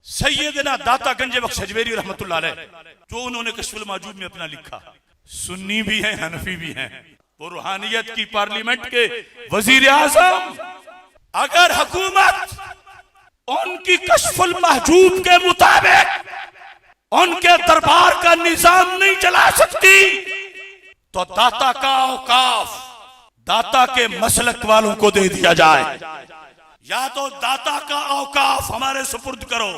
سیدنا داتا گنج بخش حجویری رحمت اللہ علیہ، جو انہوں نے کشف المحجوب میں اپنا لکھا، سنی بھی ہیں حنفی بھی ہیں، وہ روحانیت کی پارلیمنٹ کے وزیر اعظم، اگر حکومت ان کی کشف المحجوب کے مطابق ان کے دربار کا نظام نہیں چلا سکتی تو داتا کا اوقاف داتا کے مسلک والوں کو دے دیا جائے، یا تو داتا کا اوقاف ہمارے سپرد کرو،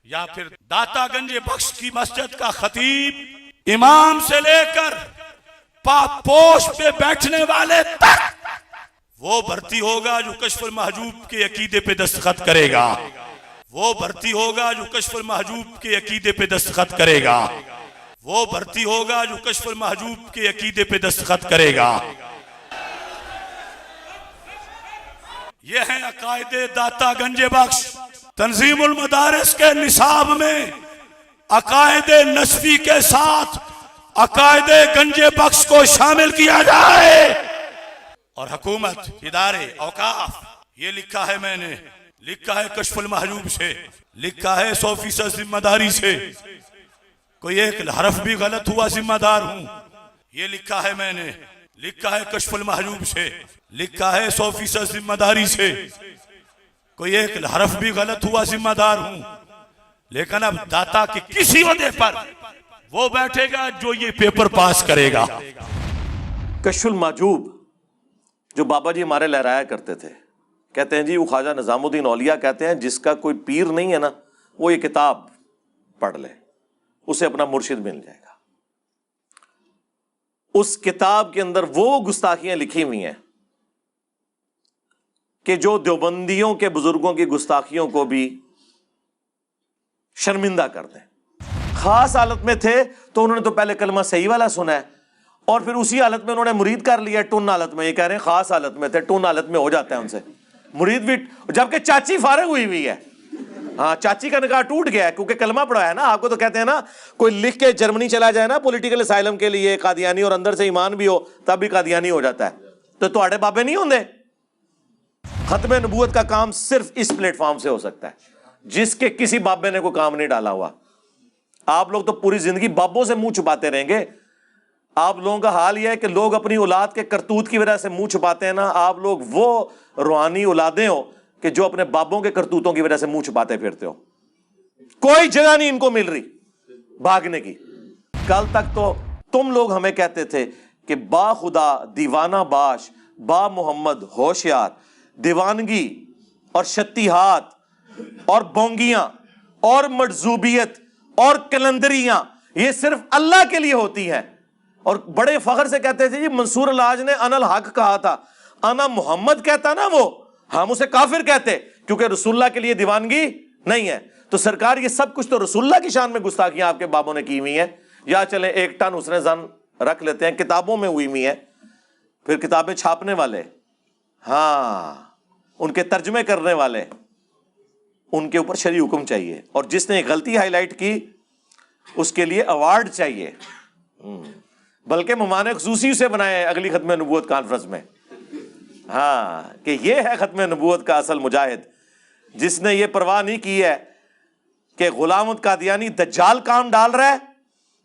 یا پھر داتا گنج بخش کی مسجد کا خطیب امام سے لے کر پاپوش پہ بیٹھنے والے تک وہ بھرتی ہوگا جو کشف المحجوب کے عقیدے پہ دستخط کرے گا، وہ بھرتی ہوگا جو کشف المحجوب کے عقیدے پہ دستخط کرے گا، وہ بھرتی ہوگا جو کشف المحجوب کے عقیدے پہ دستخط کرے گا۔ یہ ہیں عقائد داتا گنج بخش۔ تنظیم المدارس کے نصاب میں عقائد نسبی کے ساتھ عقائد گنج بخش کو شامل کیا جائے، اور حکومت، ادارے، اوقاف، یہ لکھا ہے میں نے، لکھا ہے کشف المحجوب سے، لکھا ہے 100% ذمہ داری سے، کوئی ایک حرف بھی غلط ہوا ذمہ دار ہوں، یہ لکھا ہے میں نے، لکھا ہے کشف المحجوب سے، لکھا ہے 100% ذمہ داری سے، کوئی ایک حرف بھی غلط ہوا ذمہ دار ہوں۔ لیکن اب داتا کے کسی عہدے پر وہ بیٹھے گا جو یہ پیپر پاس کرے گا۔ کشف المحجوب جو بابا جی ہمارے لہرایا کرتے تھے، کہتے ہیں جی وہ خواجہ نظام الدین اولیاء کہتے ہیں جس کا کوئی پیر نہیں ہے نا، وہ یہ کتاب پڑھ لے، اسے اپنا مرشد مل جائے گا۔ اس کتاب کے اندر وہ گستاخیاں لکھی ہوئی ہیں کہ جو دیوبندیوں کے بزرگوں کی گستاخیوں کو بھی شرمندہ کر دیں۔ خاص حالت میں تھے تو انہوں نے تو پہلے کلمہ صحیح والا سنا ہے، اور پھر اسی حالت میں انہوں نے مرید کر لیا، ٹن حالت میں۔ یہ کہہ رہے ہیں خاص حالت میں تھے، ٹن حالت میں ہو جاتا ہے ان سے مرید بھی، جبکہ چاچی فارغ ہوئی ہے۔ ہاں، چاچی کا نکاح ٹوٹ گیا ہے کیونکہ کلمہ پڑھا ہے نا۔ آپ کو تو کہتے ہیں نا، کوئی لکھ کے جرمنی چلا جائے نا پولیٹیکل اسائلم کے لیے قادیانی، اور اندر سے ایمان بھی ہو تب بھی قادیانی ہو جاتا ہے، تو تواڈے بابے نہیں ہوندے۔ ختم نبوت کا کام صرف اس پلیٹ فارم سے ہو سکتا ہے، جس کے کسی بابے نے کوئی کام نہیں ڈالا ہوا۔ آپ لوگ تو پوری زندگی بابوں سے منہ چھپاتے رہیں گے۔ آپ لوگوں کا حال یہ ہے کہ لوگ اپنی اولاد کے کرتوت کی وجہ سے منہ چھپاتے ہیں نا، آپ لوگ وہ روحانی اولادیں ہو کہ جو اپنے بابوں کے کرتوتوں کی وجہ سے منہ چھپاتے پھرتے ہو۔ کوئی جگہ نہیں ان کو مل رہی بھاگنے کی۔ کل تک تو تم لوگ ہمیں کہتے تھے کہ با خدا دیوانہ باش، با محمد ہوشیار، دیوانگی اور شتیہات اور بونگیاں اور مجذوبیت اور کلندریاں یہ صرف اللہ کے لیے ہوتی ہیں، اور بڑے فخر سے کہتے تھے جی منصور الحاج نے انا الحق کہا تھا، انا محمد کہتا نا وہ، ہم اسے کافر کہتے کیونکہ رسول اللہ کے لیے دیوانگی نہیں ہے۔ تو سرکار یہ سب کچھ تو رسول اللہ کی شان میں گستاخیاں آپ کے بابوں نے کی ہوئی ہیں، یا چلیں ایک ٹن حسن زن رکھ لیتے ہیں، کتابوں میں ہوئی ہوئی ہیں، پھر کتابیں چھاپنے والے، ہاں ان کے ترجمے کرنے والے، ان کے اوپر شرعی حکم چاہیے، اور جس نے غلطی ہائی لائٹ کی اس کے لیے ایوارڈ چاہیے، بلکہ مہمان خصوصی سے بنائے اگلی ختم نبوت کانفرنس میں، ہاں کہ یہ ہے ختم نبوت کا اصل مجاہد، جس نے یہ پرواہ نہیں کی ہے کہ غلام احمد قادیانی دجال کام ڈال رہا ہے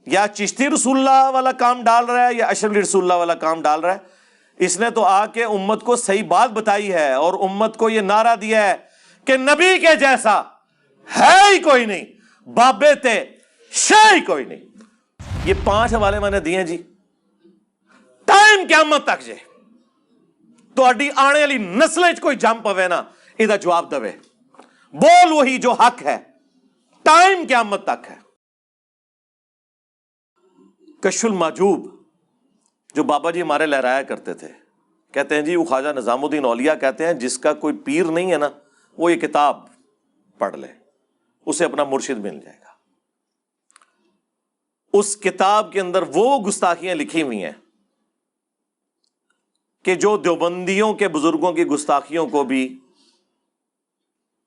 یا چشتی رسول اللہ والا کام ڈال رہا ہے یا اشرف علی رسول اللہ والا کام ڈال رہا ہے۔ اس نے تو آ کے امت کو صحیح بات بتائی ہے، اور امت کو یہ نعرہ دیا ہے کہ نبی کے جیسا ہے ہی کوئی نہیں، بابے تے شے ہی کوئی نہیں۔ یہ 5 حوالے میں نے دیے جی، ٹائم قیامت تک جے تہاڈی آنے والی نسلیں چ کوئی جم پوے نا، یہ جواب دے، بول وہی جو حق ہے، ٹائم قیامت تک ہے۔ کشف المحجوب جو بابا جی ہمارے لہرایا کرتے تھے، کہتے ہیں جی وہ خواجہ نظام الدین اولیاء کہتے ہیں جس کا کوئی پیر نہیں ہے نا، وہ یہ کتاب پڑھ لے، اسے اپنا مرشد مل جائے گا۔ اس کتاب کے اندر وہ گستاخیاں لکھی ہوئی ہیں کہ جو دیوبندیوں کے بزرگوں کی گستاخیوں کو بھی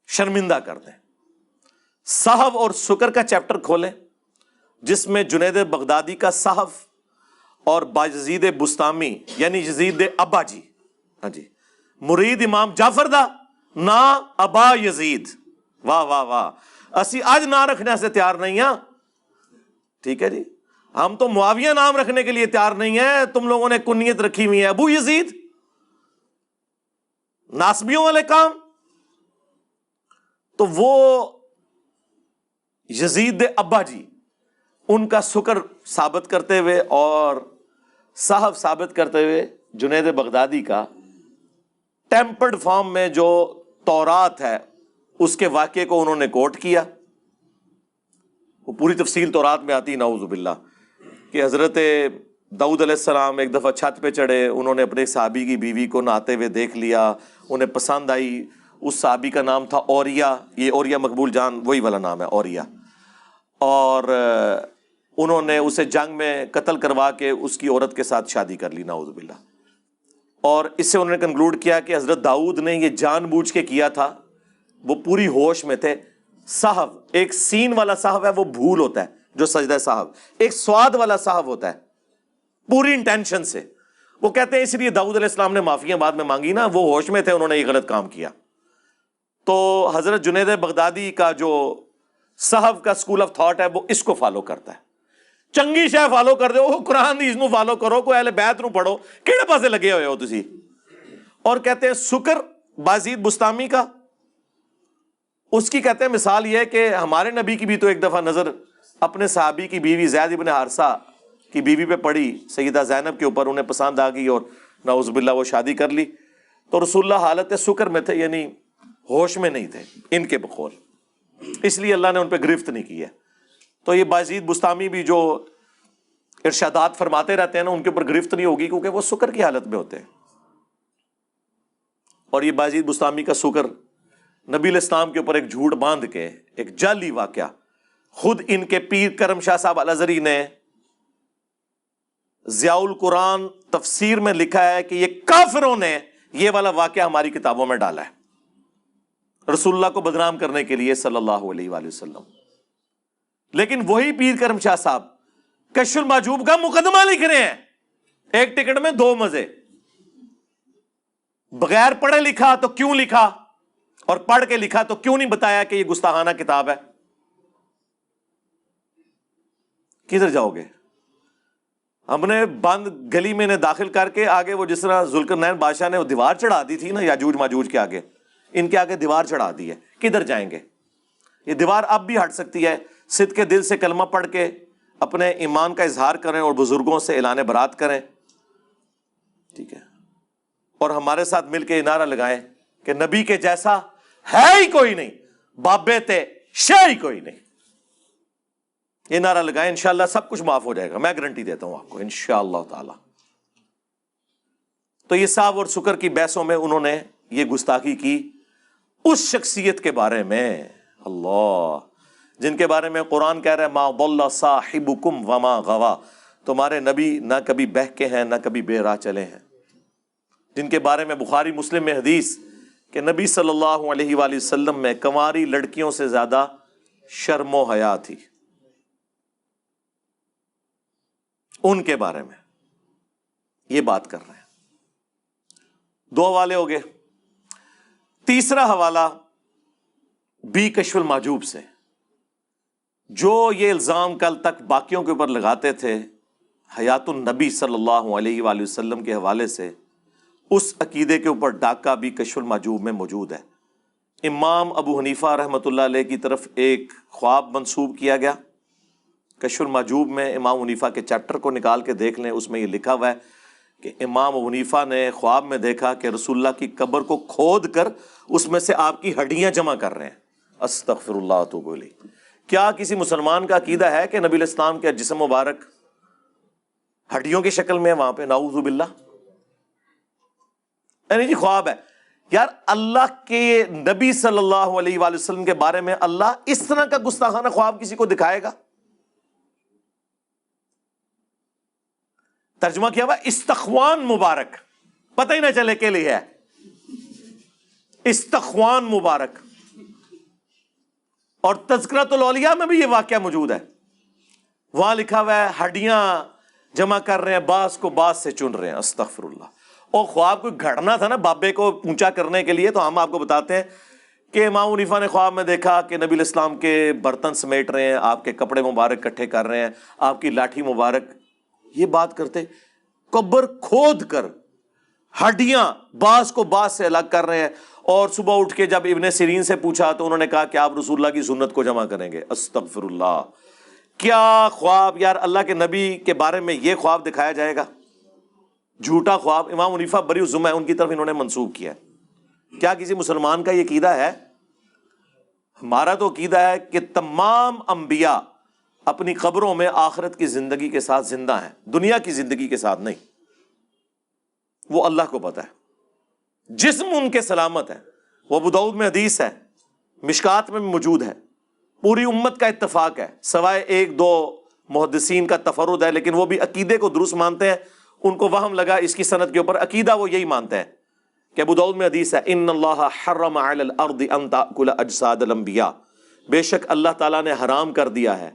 شرمندہ کر دیں۔ صحف اور شکر کا چیپٹر کھولیں، جس میں جنید بغدادی کا صحف اور بایزید بستامی یعنی یزید ابا جی، ہاں جی، مرید امام جعفر دا نا ابا یزید، واہ واہ واہ، اسی آج نہ رکھنے سے تیار نہیں ہیں. ٹھیک ہے جی, ہم تو معاویہ نام رکھنے کے لیے تیار نہیں ہیں, تم لوگوں نے کنیت رکھی ہوئی ہے ابو یزید, ناسبیوں والے کام. تو وہ یزید ابا جی ان کا سکر ثابت کرتے ہوئے اور صاحب ثابت کرتے ہوئے جنید بغدادی کا ٹیمپرڈ فارم میں جو تورات ہے اس کے واقعے کو انہوں نے کوٹ کیا. وہ پوری تفصیل تورات میں آتی, نعوذ باللہ, کہ حضرت داؤد علیہ السلام ایک دفعہ چھت پہ چڑھے, انہوں نے اپنے صحابی کی بیوی کو نہاتے ہوئے دیکھ لیا, انہیں پسند آئی. اس صحابی کا نام تھا اوریا, یہ اوریا مقبول جان وہی والا نام ہے اوریا, اور انہوں نے اسے جنگ میں قتل کروا کے اس کی عورت کے ساتھ شادی کر لی, نعوذ باللہ. اور اس سے انہوں نے کنکلوڈ کیا کہ حضرت داؤد نے یہ جان بوجھ کے کیا تھا, وہ پوری ہوش میں تھے. صاحب, ایک سین والا صاحب ہے وہ بھول ہوتا ہے جو سجدہ صاحب, ایک سواد والا صاحب ہوتا ہے پوری انٹینشن سے. وہ کہتے ہیں اس لیے داؤد علیہ السلام نے معافیاں بعد میں مانگی نا, وہ ہوش میں تھے, انہوں نے یہ غلط کام کیا. تو حضرت جنید بغدادی کا جو صاحب کا اسکول آف تھاٹ ہے وہ اس کو فالو کرتا ہے. چنگی شے فالو کر دو, قرآن دی اس نو فالو کرو, کوئی اہل بیت نو پڑھو, کیڑے پاسے لگے ہوئے ہو تسی. اور کہتے ہیں سکر بازید بستامی کا, اس کی کہتے ہیں مثال یہ ہے کہ ہمارے نبی کی بھی تو ایک دفعہ نظر اپنے صحابی کی بیوی زید ابن حارثہ کی بیوی پہ پڑی, سیدہ زینب کے اوپر, انہیں پسند آ گئی اور نعوذ باللہ وہ شادی کر لی. تو رسول اللہ حالت سکر میں تھے, یعنی ہوش میں نہیں تھے ان کے بقول, اس لیے اللہ نے ان پہ گرفت نہیں کی ہے. تو یہ بازید بستامی بھی جو ارشادات فرماتے رہتے ہیں نا, ان کے اوپر گرفت نہیں ہوگی کیونکہ وہ سکر کی حالت میں ہوتے ہیں. اور یہ بازید بستامی کا سکر نبی علیہ السلام کے اوپر ایک جھوٹ باندھ کے, ایک جعلی واقعہ, خود ان کے پیر کرم شاہ صاحب الازہری نے ضیاء القرآن تفسیر میں لکھا ہے کہ یہ کافروں نے یہ والا واقعہ ہماری کتابوں میں ڈالا ہے رسول اللہ کو بدنام کرنے کے لیے صلی اللہ علیہ وآلہ وسلم. لیکن وہی پیر کرم شاہ صاحب کشف المحجوب کا مقدمہ لکھ رہے ہیں, ایک ٹکٹ میں دو مزے. بغیر پڑھے لکھا تو کیوں لکھا, اور پڑھ کے لکھا تو کیوں نہیں بتایا کہ یہ گستاخانہ کتاب ہے. کدھر جاؤ گے؟ ہم نے بند گلی میں انہیں داخل کر کے آگے وہ جس طرح ذوالقرنین بادشاہ نے وہ دیوار چڑھا دی تھی نا یاجوج ماجوج کے آگے, ان کے آگے دیوار چڑھا دی ہے. کدھر جائیں گے؟ یہ دیوار اب بھی ہٹ سکتی ہے. صدق کے دل سے کلمہ پڑھ کے اپنے ایمان کا اظہار کریں اور بزرگوں سے اعلان برات کریں, ٹھیک ہے, اور ہمارے ساتھ مل کے یہ نعرہ لگائیں کہ نبی کے جیسا ہے ہی کوئی نہیں, بابے تے شے ہی کوئی نہیں. یہ نعرہ لگائیں, انشاءاللہ سب کچھ معاف ہو جائے گا, میں گارنٹی دیتا ہوں آپ کو انشاءاللہ تعالی. تو یہ صاحب اور سکر کی بحثوں میں انہوں نے یہ گستاخی کی اس شخصیت کے بارے میں, اللہ, جن کے بارے میں قرآن کہہ رہا ہے ما ضل صاحبکم وما غوا, تمہارے نبی نہ کبھی بہکے ہیں نہ کبھی بے راہ چلے ہیں. جن کے بارے میں بخاری مسلم میں حدیث کہ نبی صلی اللہ علیہ وآلہ وسلم میں کنواری لڑکیوں سے زیادہ شرم و حیا تھی. ان کے بارے میں یہ بات کر رہے ہیں. دو حوالے ہو گئے. تیسرا حوالہ بھی کشف المحجوب سے, جو یہ الزام کل تک باقیوں کے اوپر لگاتے تھے حیات النبی صلی اللہ علیہ وآلہ وسلم کے حوالے سے, اس عقیدے کے اوپر ڈاکہ بھی کشف المحجوب میں موجود ہے. امام ابو حنیفہ رحمۃ اللہ علیہ کی طرف ایک خواب منسوب کیا گیا. کشف المحجوب میں امام حنیفہ کے چیپٹر کو نکال کے دیکھ لیں, اس میں یہ لکھا ہوا ہے کہ امام ابو حنیفہ نے خواب میں دیکھا کہ رسول اللہ کی قبر کو کھود کر اس میں سے آپ کی ہڈیاں جمع کر رہے ہیں. استغفر اللہ واتوب الیہ. کیا کسی مسلمان کا عقیدہ ہے کہ نبی علیہ السلام کا جسم مبارک ہڈیوں کی شکل میں وہاں پہ؟ نعوذ باللہ. یعنی جی خواب ہے یار, اللہ کے نبی صلی اللہ علیہ وآلہ وسلم کے بارے میں اللہ اس طرح کا گستاخانہ خواب کسی کو دکھائے گا؟ ترجمہ کیا ہوا استخوان مبارک, پتہ ہی نہ چلے کے لیے ہے استخوان مبارک. اور تذکرۃ الاولیاء میں بھی یہ واقعہ موجود ہے, وہاں لکھا ہوا ہے ہڈیاں جمع کر رہے ہیں, باز کو باز سے چن رہے ہیں. استغفر اللہ. اور خواب کوئی گھڑنا تھا نا بابے کو اونچا کرنے کے لیے, تو ہم آپ کو بتاتے ہیں کہ امام حنیفہ نے خواب میں دیکھا کہ نبی علیہ السلام کے برتن سمیٹ رہے ہیں، آپ کے کپڑے مبارک اکٹھے کر رہے ہیں، آپ کی لاٹھی مبارک. یہ بات کرتے قبر کھود کر ہڈیاں بعض کو بعض سے الگ کر رہے ہیں. اور صبح اٹھ کے جب ابن سیرین سے پوچھا تو انہوں نے کہا کہ آپ رسول اللہ کی سنت کو جمع کریں گے. استغفر اللہ. کیا خواب یار، اللہ کے نبی کے بارے میں یہ خواب دکھایا جائے گا؟ جھوٹا خواب. امام حنیفہ بری الذمہ ہے، ان کی طرف انہوں نے منسوب کیا. کیا کسی مسلمان کا یہ عقیدہ ہے؟ ہمارا تو عقیدہ ہے کہ تمام انبیاء اپنی قبروں میں آخرت کی زندگی کے ساتھ زندہ ہیں، دنیا کی زندگی کے ساتھ نہیں. وہ اللہ کو پتہ ہے. جسم ان کے سلامت ہے. وہ ابو داؤد میں حدیث ہے، مشکات میں موجود ہے، پوری امت کا اتفاق ہے، سوائے ایک دو محدثین کا تفرد ہے، لیکن وہ بھی عقیدے کو درست مانتے ہیں. ان کو وہم لگا اس کی سند کے اوپر، عقیدہ وہ یہی مانتے ہیں کہ ابو داؤد میں حدیث ہے، ان اللہ حرم علی الارض ان تاکل اجساد الانبیاء، بے شک اللہ تعالیٰ نے حرام کر دیا ہے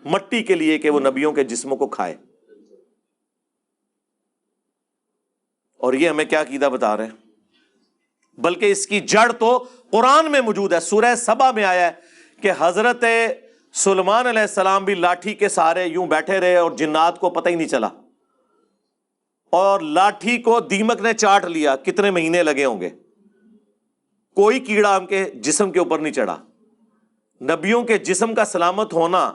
مٹی کے لیے کہ وہ نبیوں کے جسموں کو کھائے. اور یہ ہمیں کیا عقیدہ بتا رہے ہیں؟ بلکہ اس کی جڑ تو قرآن میں موجود ہے. سورہ سبا میں آیا ہے کہ حضرت سلیمان علیہ السلام بھی لاٹھی کے سہارے یوں بیٹھے رہے اور جنات کو پتہ ہی نہیں چلا، اور لاٹھی کو دیمک نے چاٹ لیا. کتنے مہینے لگے ہوں گے، کوئی کیڑا ان کے جسم کے اوپر نہیں چڑھا. نبیوں کے جسم کا سلامت ہونا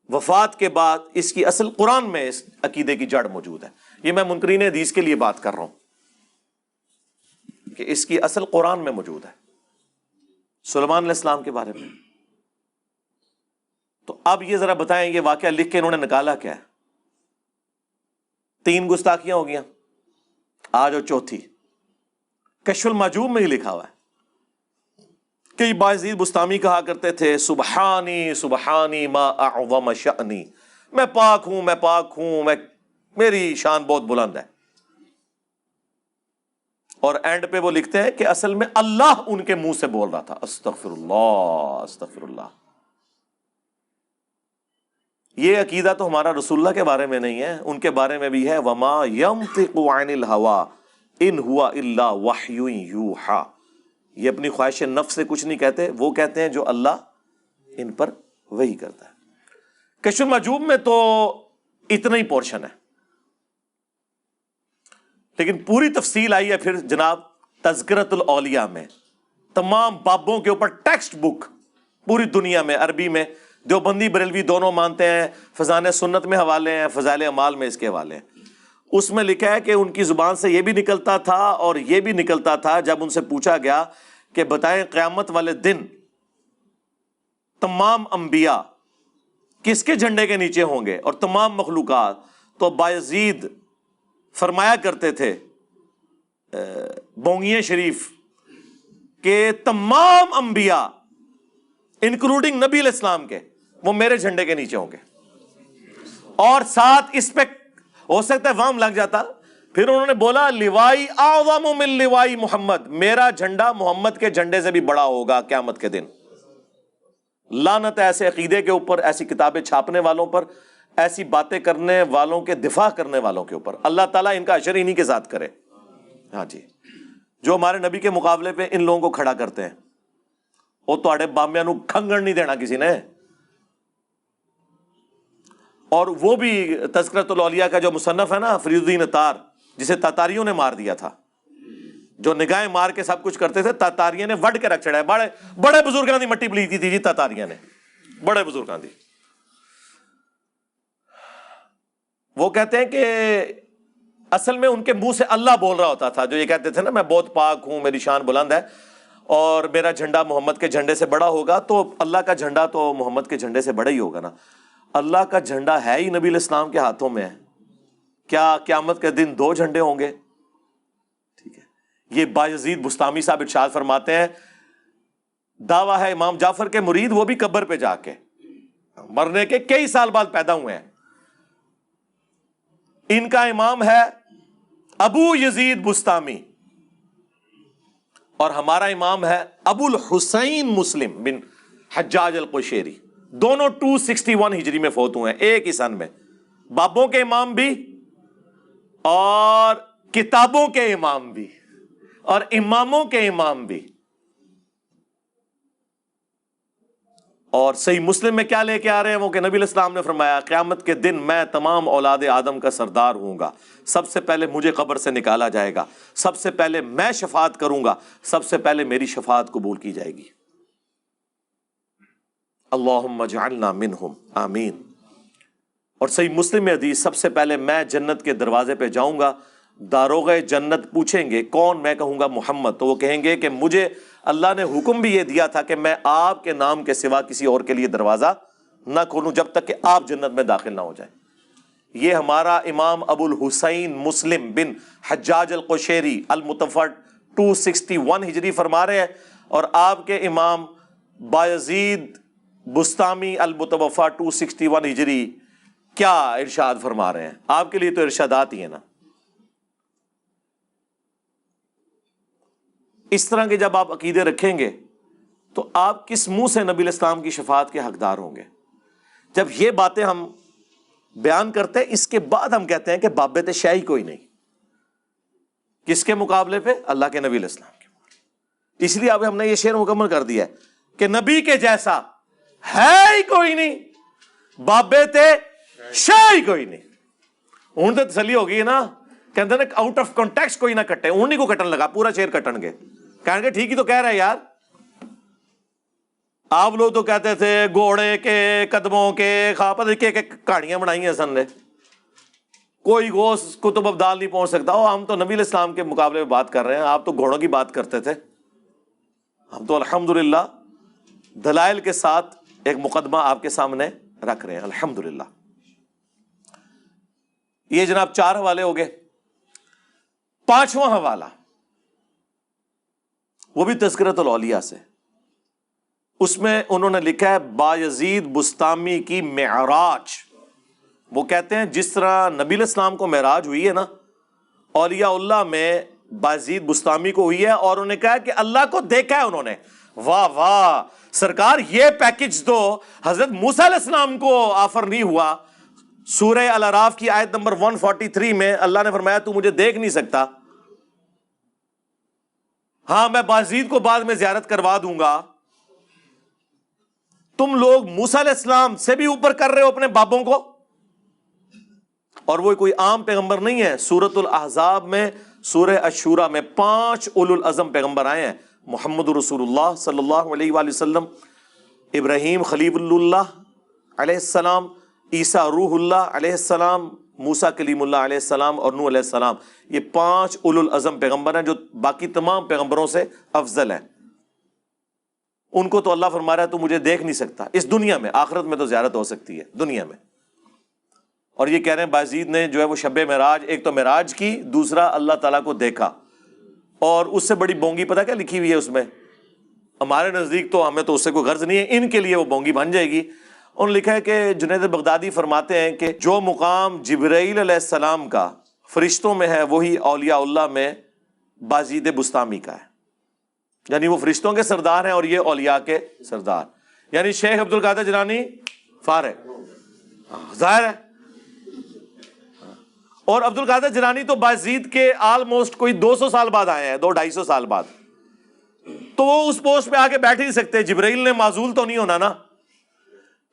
وفات کے بعد، اس کی اصل قرآن میں اس عقیدے کی جڑ موجود ہے. یہ میں منکرین حدیث کے لیے بات کر رہا ہوں کہ اس کی اصل قرآن میں موجود ہے سلیمان علیہ السلام کے بارے میں. تو اب یہ ذرا بتائیں، یہ واقعہ لکھ کے انہوں نے نکالا کیا ہے؟ 3 گستاخیاں ہو گیا. آج اور چوتھی. کشف المحجوب میں ہی لکھا ہوا ہے کہ بایزید بستامی کہا کرتے تھے، سبحانی سبحانی ما اعظم شأنی، میں پاک ہوں، میں پاک ہوں، میری شان بہت بلند ہے. اور اینڈ پہ وہ لکھتے ہیں کہ اصل میں اللہ ان کے منہ سے بول رہا تھا. استغفر اللہ استغفر اللہ. یہ عقیدہ تو ہمارا رسول اللہ کے بارے میں نہیں ہے، ان کے بارے میں بھی ہے. وما ينطق عن الهوى ان هو الا وحی یوحى. یہ اپنی خواہش نفس سے کچھ نہیں کہتے، وہ کہتے ہیں جو اللہ ان پر وحی کرتا ہے. کشف المحجوب میں تو اتنا ہی پورشن ہے، لیکن پوری تفصیل آئی ہے پھر جناب تذکرۃ الاولیاء میں. تمام بابوں کے اوپر ٹیکسٹ بک پوری دنیا میں عربی میں، دیوبندی بریلوی دونوں مانتے ہیں، فضائل سنت میں حوالے ہیں، فضائل اعمال میں اس کے حوالے ہیں. اس میں لکھا ہے کہ ان کی زبان سے یہ بھی نکلتا تھا اور یہ بھی نکلتا تھا جب ان سے پوچھا گیا کہ بتائیں قیامت والے دن تمام انبیاء کس کے جھنڈے کے نیچے ہوں گے اور تمام مخلوقات. تو بایزید فرمایا کرتے تھے بونگیے شریف کہ تمام انبیاء انکلوڈنگ نبی علیہ السلام کے، وہ میرے جھنڈے کے نیچے ہوں گے. اور ساتھ اس پہ ہو سکتا ہے وام لگ جاتا، پھر انہوں نے بولا لوائی اعظم من لوائی محمد، میرا جھنڈا محمد کے جھنڈے سے بھی بڑا ہوگا قیامت کے دن. لعنت ایسے عقیدے کے اوپر، ایسی کتابیں چھاپنے والوں پر، ایسی باتیں کرنے والوں کے دفاع کرنے والوں کے اوپر. اللہ تعالیٰ ان کا اشر انہی کے ساتھ کرے. ہاں جی، جو ہمارے نبی کے مقابلے پہ ان لوگوں کو کھڑا کرتے ہیں، وہ تواڈے بامبیاں نو کھنگڑ نہیں دینا کسی نے. اور وہ بھی تذکرۃ الاولیاء کا جو مصنف ہے نا فرید الدین اتار، جسے تاتاریوں نے مار دیا تھا، جو نگاہیں مار کے سب کچھ کرتے تھے، تاتاریوں نے وڈ کے رکھ چڑھا ہے. بڑے بڑے بزرگاں دی مٹی پلیتی تھی جی تاتاریوں نے، بڑے بزرگاں دی. وہ کہتے ہیں کہ اصل میں ان کے منہ سے اللہ بول رہا ہوتا تھا، جو یہ کہتے تھے نا میں بہت پاک ہوں، میری شان بلند ہے اور میرا جھنڈا محمد کے جھنڈے سے بڑا ہوگا. تو اللہ کا جھنڈا تو محمد کے جھنڈے سے بڑا ہی ہوگا نا. اللہ کا جھنڈا ہے ہی نبی علیہ السلام کے ہاتھوں میں ہے. کیا قیامت کے دن 2 جھنڈے ہوں گے؟ ٹھیک ہے. یہ بایزید بستامی صاحب ارشاد فرماتے ہیں، دعویٰ ہے امام جعفر کے مرید، وہ بھی قبر پہ جا کے مرنے کے کئی سال بعد پیدا ہوئے ہیں. ان کا امام ہے ابو یزید بستامی اور ہمارا امام ہے ابو الحسین مسلم بن حجاج القشیری. دونوں 261 ہجری میں فوت ہوئے ہیں، ایک ہی سن میں. بابوں کے امام بھی اور کتابوں کے امام بھی اور اماموں کے امام بھی. اور صحیح مسلم میں کیا لے کے آ رہے ہیں وہ کہ نبی علیہ السلام نے فرمایا قیامت کے دن میں تمام اولاد آدم کا سردار ہوں گا، سب سے پہلے مجھے قبر سے نکالا جائے گا، سب سے پہلے میں شفاعت کروں گا، سب سے پہلے میری شفاعت قبول کی جائے گی۔ اللہم اجعلنا منہم، آمین۔ اور صحیح مسلم میں حدیث، سب سے پہلے میں جنت کے دروازے پہ جاؤں گا، داروغ جنت پوچھیں گے کون؟ میں کہوں گا محمد، تو وہ کہیں گے کہ مجھے اللہ نے حکم بھی یہ دیا تھا کہ میں آپ کے نام کے سوا کسی اور کے لیے دروازہ نہ کھولوں جب تک کہ آپ جنت میں داخل نہ ہو جائیں۔ یہ ہمارا امام ابو الحسین مسلم بن حجاج القشیری المتوفی 261 ہجری فرما رہے ہیں، اور آپ کے امام بایزید بستامی المتوفی 261 ہجری کیا ارشاد فرما رہے ہیں؟ آپ کے لیے تو ارشادات ہی ہیں نا۔ اس طرح کے جب آپ عقیدے رکھیں گے تو آپ کس منہ سے نبی الاسلام کی شفاعت کے حقدار ہوں گے؟ جب یہ باتیں ہم بیان کرتے ہیں، اس کے بعد ہم کہتے ہیں کہ بابت شیعی کوئی نہیں، کس کے مقابلے پہ؟ اللہ کے نبی علیہ السلام کے۔ اس لیے اب ہم نے یہ شعر مکمل کر دیا ہے کہ نبی کے جیسا ہے ہی کوئی نہیں، بابت شیعی کوئی نہیں۔ ہوں تو تسلی ہو گئی نا، کہتے ہیں آؤٹ آف کانٹیکسٹ کوئی نہ کٹے، اونی کو کٹن لگا، پورا شعر کٹن گے، کہیں گے ٹھیک ہی تو کہہ رہے یار۔ آپ لوگ تو کہتے تھے گھوڑے کے قدموں کے خاپت کے کہانیاں بنائی ہیں سن نے، کوئی گوشت کتب ابدال نہیں پہنچ سکتا۔ ہم تو نبی علیہ السلام کے مقابلے میں بات کر رہے ہیں، آپ تو گھوڑوں کی بات کرتے تھے، ہم تو الحمدللہ دلائل کے ساتھ ایک مقدمہ آپ کے سامنے رکھ رہے ہیں الحمدللہ۔ یہ جناب 4 حوالے ہو گئے۔ 5واں حوالہ وہ بھی تذکرۃ الاولیاء سے، اس میں انہوں نے لکھا ہے بایزید بستامی کی معراج۔ وہ کہتے ہیں جس طرح نبی علیہ السلام کو معراج ہوئی ہے نا، اولیاء اللہ میں بایزید بستامی کو ہوئی ہے، اور انہوں نے کہا کہ اللہ کو دیکھا ہے انہوں نے۔ واہ واہ سرکار، یہ پیکج تو حضرت موسیٰ علیہ السلام کو آفر نہیں ہوا۔ سورہ الاعراف کی آیت نمبر 143 میں اللہ نے فرمایا تو مجھے دیکھ نہیں سکتا، ہاں میں بازید کو بعد میں زیارت کروا دوں گا۔ تم لوگ موسیٰ علیہ السلام سے بھی اوپر کر رہے ہو اپنے بابوں کو، اور وہ کوئی عام پیغمبر نہیں ہے۔ سورۃ الاحزاب میں، سورہ الشورى میں 5 اولو العزم پیغمبر آئے ہیں، محمد رسول اللہ صلی اللہ علیہ وآلہ وسلم، ابراہیم خلیل اللہ علیہ السلام، عیسیٰ روح اللہ علیہ السلام، موسیٰ کلیم اللہ علیہ السلام، اور نوح علیہ السلام۔ یہ 5 اولو العزم پیغمبر ہیں جو باقی تمام پیغمبروں سے افضل ہیں۔ ان کو تو اللہ فرما رہا ہے تو مجھے دیکھ نہیں سکتا اس دنیا میں، آخرت میں تو زیارت ہو سکتی ہے دنیا میں۔ اور یہ کہہ رہے ہیں بازید نے جو ہے وہ شب معراج، ایک تو معراج کی، دوسرا اللہ تعالیٰ کو دیکھا۔ اور اس سے بڑی بونگی پتہ کیا لکھی ہوئی ہے اس میں؟ ہمارے نزدیک تو ہمیں تو اس سے کوئی غرض نہیں ہے، ان کے لیے وہ بونگی بن جائے گی۔ انہوں نے لکھا ہے کہ جنید بغدادی فرماتے ہیں کہ جو مقام جبرائیل علیہ السلام کا فرشتوں میں ہے وہی اولیاء اللہ میں بازید بستامی کا ہے، یعنی وہ فرشتوں کے سردار ہیں اور یہ اولیاء کے سردار، یعنی شیخ عبد القادر جیلانی فارغ ظاہر ہے، اور عبد القادر جیلانی تو بازید کے آلموسٹ کوئی 200 سال بعد آئے ہیں، 200-250 سال بعد، تو وہ اس پوسٹ پہ آ کے بیٹھ ہی سکتے۔ جبرائیل نے معزول تو نہیں ہونا نا،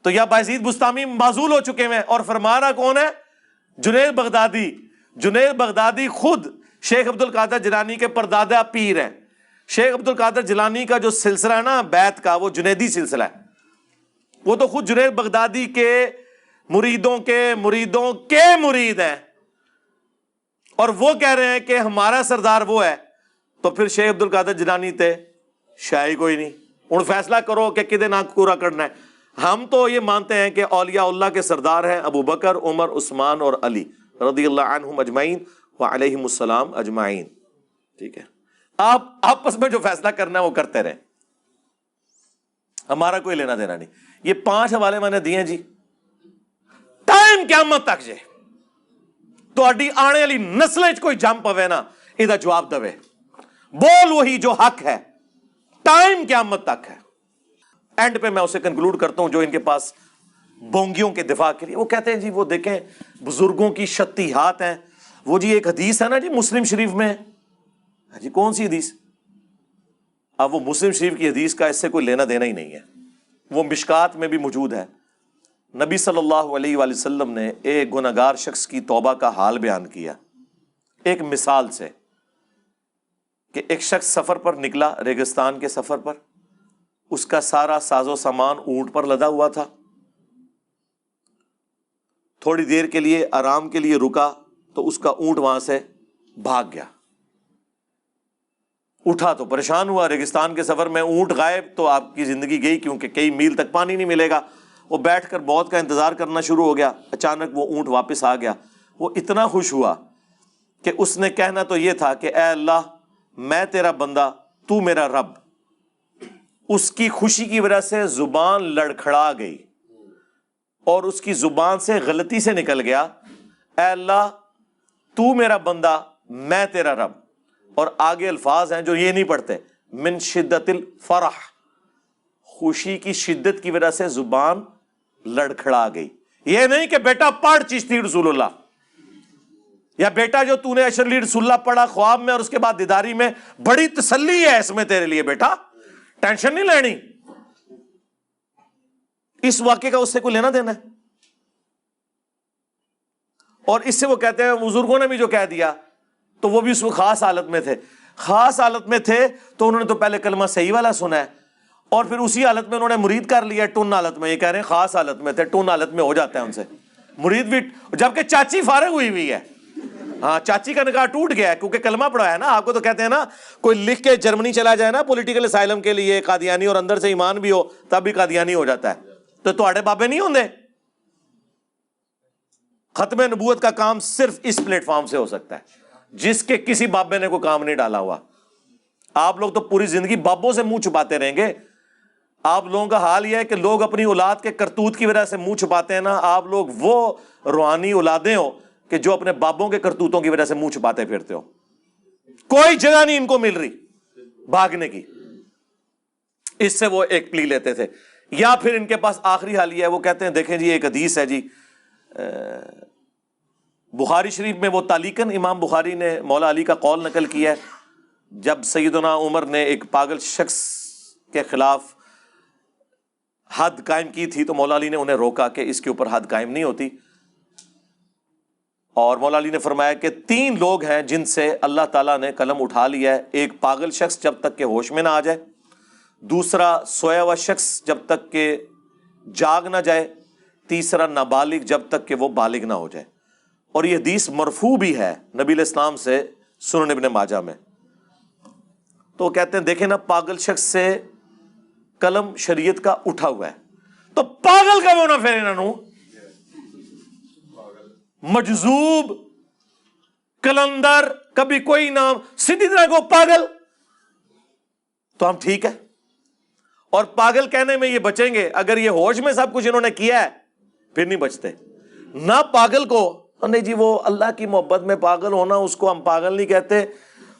تو یا بازید بستامی معزول ہو چکے ہیں، اور فرما رہا کون ہے؟ جنید بغدادی۔ جنید بغدادی خود شیخ عبد القادر جیلانی کے پردادا پیر ہیں۔ شیخ عبد القادر جیلانی کا جو سلسلہ ہے نا بیعت کا، وہ جنیدی سلسلہ ہے، وہ تو خود جنید بغدادی کے مریدوں کے مرید ہیں، اور وہ کہہ رہے ہیں کہ ہمارا سردار وہ ہے، تو پھر شیخ عبد القادر جیلانی تے شاہی کوئی نہیں۔ ہن فیصلہ کرو کہ کدے نہ پورا کرنا ہے۔ ہم تو یہ مانتے ہیں کہ اولیاء اللہ کے سردار ہیں ابو بکر، عمر، عثمان اور علی رضی اللہ عنہم اجمعین وعلیہم السلام اجمعین۔ ٹھیک ہے، آپ آپس میں جو فیصلہ کرنا ہے وہ کرتے رہیں، ہمارا کوئی لینا دینا نہیں۔ یہ 5 حوالے میں نے دیے ہیں جی، ٹائم قیامت تک جے تہاڈی آنے والی نسلیں کوئی جم پوے نا یہ جواب دے، بول وہی جو حق ہے، ٹائم قیامت تک ہے۔ اینڈ پہ میں اسے کنکلوڈ کرتا ہوں جو ان کے پاس بونگیوں کے دفاع کے لیے وہ کہتے ہیں جی وہ دیکھیں بزرگوں کی شتیہات ہیں، وہ جی ایک حدیث ہے نا جی مسلم شریف میں، جی کون سی حدیث؟ اب وہ مسلم شریف کی حدیث کا اس سے کوئی لینا دینا ہی نہیں ہے، وہ مشکات میں بھی موجود ہے. نبی صلی اللہ علیہ وآلہ وسلم نے ایک گنہگار شخص کی توبہ کا حال بیان کیا ایک مثال سے کہ ایک شخص سفر پر نکلا، ریگستان کے سفر پر، اس کا سارا ساز و سامان اونٹ پر لدا ہوا تھا. تھوڑی دیر کے لیے آرام کے لیے رکا تو اس کا اونٹ وہاں سے بھاگ گیا. اٹھا تو پریشان ہوا، ریگستان کے سفر میں اونٹ غائب تو آپ کی زندگی گئی، کیونکہ کئی میل تک پانی نہیں ملے گا. وہ بیٹھ کر موت کا انتظار کرنا شروع ہو گیا. اچانک وہ اونٹ واپس آ گیا. وہ اتنا خوش ہوا کہ اس نے کہنا تو یہ تھا کہ اے اللہ میں تیرا بندہ، تو میرا رب. اس کی خوشی کی وجہ سے زبان لڑکھڑا گئی اور اس کی زبان سے غلطی سے نکل گیا اے اللہ تو میرا بندہ میں تیرا رب. اور آگے الفاظ ہیں جو یہ نہیں پڑھتے، من شدت الفرح، خوشی کی شدت کی وجہ سے زبان لڑکھڑا گئی. یہ نہیں کہ بیٹا پڑھ چشتی رسول اللہ، یا بیٹا جو تو نے اشرلی رسول اللہ پڑھا خواب میں اور اس کے بعد دیداری میں، بڑی تسلی ہے اس میں تیرے لیے، بیٹا ٹینشن نہیں لینی. اس واقعے کا اس سے کوئی لینا دینا ہے؟ اور اس سے وہ کہتے ہیں بزرگوں نے بھی جو کہہ دیا تو وہ بھی اس میں خاص حالت میں تھے. خاص حالت میں تھے تو انہوں نے تو پہلے کلمہ صحیح والا سنا ہے اور پھر اسی حالت میں انہوں نے مرید کر لیا ٹن حالت میں. یہ کہہ رہے ہیں خاص حالت میں تھے، ٹن حالت میں ہو جاتا ہے ان سے مرید بھی. جبکہ چاچی فارغ ہوئی ہے، ہاں چاچی کا نکاح ٹوٹ گیا ہے کیونکہ کلمہ پڑھا ہے نا. آپ کو تو کہتے ہیں نا کوئی لکھ کے جرمنی چلا جائے نا پولیٹیکل اسائلم کے لیے قادیانی اور اندر سے ایمان بھی ہو تب بھی قادیانی ہو جاتا ہے. تو تواڈے بابے نہیں ہوندے. ختم نبوت کا کام صرف اس پلیٹ فارم سے ہو سکتا ہے جس کے کسی بابے نے کوئی کام نہیں ڈالا ہوا. آپ لوگ تو پوری زندگی بابوں سے منہ چھپاتے رہیں گے. آپ لوگوں کا حال یہ ہے کہ لوگ اپنی اولاد کے کرتوت کی وجہ سے منہ چھپاتے ہیں نا. آپ لوگ وہ روحانی اولادیں ہو کہ جو اپنے بابوں کے کرتوتوں کی وجہ سے منہ چھپاتے پھرتے ہو. کوئی جگہ نہیں ان کو مل رہی بھاگنے کی. اس سے وہ ایک پلی لیتے تھے. یا پھر ان کے پاس آخری حال یہ ہے، وہ کہتے ہیں دیکھیں جی ایک حدیث ہے جی بخاری شریف میں، وہ تعلیقاً امام بخاری نے مولا علی کا قول نقل کیا ہے. جب سیدنا عمر نے ایک پاگل شخص کے خلاف حد قائم کی تھی تو مولا علی نے انہیں روکا کہ اس کے اوپر حد قائم نہیں ہوتی. اور مولا علی نے فرمایا کہ 3 لوگ ہیں جن سے اللہ تعالیٰ نے قلم اٹھا لیا ہے. ایک پاگل شخص جب تک کہ ہوش میں نہ آ جائے، دوسرا سویا ہوا شخص جب تک کہ جاگ نہ جائے، تیسرا نابالغ جب تک کہ وہ بالغ نہ ہو جائے. اور یہ حدیث مرفوع بھی ہے نبی علیہ السلام سے سنن ابن ماجہ میں. تو کہتے ہیں دیکھیں نا پاگل شخص سے قلم شریعت کا اٹھا ہوا ہے تو پاگل کا ہونا پھر انہوں مجذوب کلندر کبھی کوئی نام سیدھی طرح کو پاگل تو ہم ٹھیک ہے. اور پاگل کہنے میں یہ بچیں گے اگر یہ ہوش میں سب کچھ انہوں نے کیا ہے پھر نہیں بچتے. نہ پاگل کو نہیں جی وہ اللہ کی محبت میں پاگل ہونا اس کو ہم پاگل نہیں کہتے،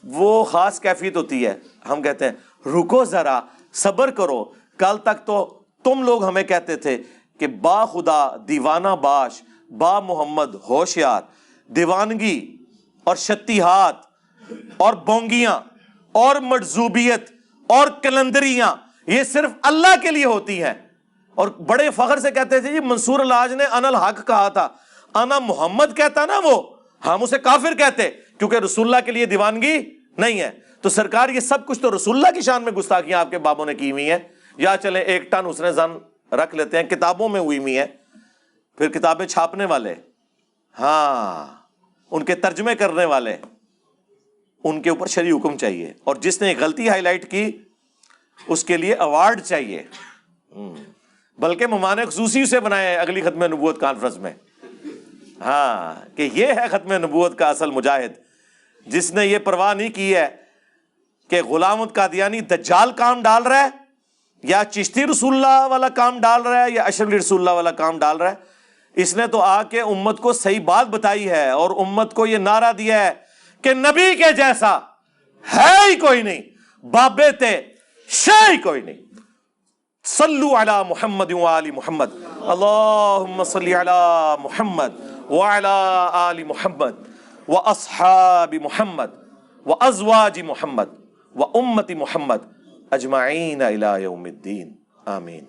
وہ خاص کیفیت ہوتی ہے. ہم کہتے ہیں رکو ذرا صبر کرو، کل تک تو تم لوگ ہمیں کہتے تھے کہ با خدا دیوانہ باش، با محمد ہوشیار، دیوانگی اور شتیہات اور بونگیاں اور مجذوبیت اور کلندریاں یہ صرف اللہ کے لیے ہوتی ہیں. اور بڑے فخر سے کہتے تھے جی منصور الحاج نے انا الحق کہا تھا، انا محمد کہتا نا وہ ہم اسے کافر کہتے کیونکہ رسول اللہ کے لیے دیوانگی نہیں ہے. تو سرکار یہ سب کچھ تو رسول اللہ کی شان میں گستاخیاں آپ کے بابوں نے کی ہوئی ہیں. یا چلیں 1 ٹن اس نے زن رکھ لیتے ہیں، کتابوں میں ہوئی ہوئی ہیں، پھر کتابیں چھاپنے والے، ہاں ان کے ترجمے کرنے والے، ان کے اوپر شرعی حکم چاہیے. اور جس نے غلطی ہائی لائٹ کی اس کے لیے ایوارڈ چاہیے. بلکہ مہمان خصوصی سے بنائے اگلی ختم نبوت کانفرنس میں، ہاں کہ یہ ہے ختم نبوت کا اصل مجاہد جس نے یہ پرواہ نہیں کی ہے کہ غلام احمد قادیانی دجال کام ڈال رہا ہے یا چشتی رسول اللہ والا کام ڈال رہا ہے یا اشرف رسول اللہ والا کام ڈال رہا ہے. اس نے تو آ کے امت کو صحیح بات بتائی ہے اور امت کو یہ نعرہ دیا ہے کہ نبی کے جیسا ہے ہی کوئی نہیں، بابے تے شے ہی کوئی نہیں. صلو علی محمد وآل محمد، اللہم صلی علی محمد وعلی آل محمد واصحاب محمد وازواج محمد وامت محمد اجمعین الی یوم الدین، آمین.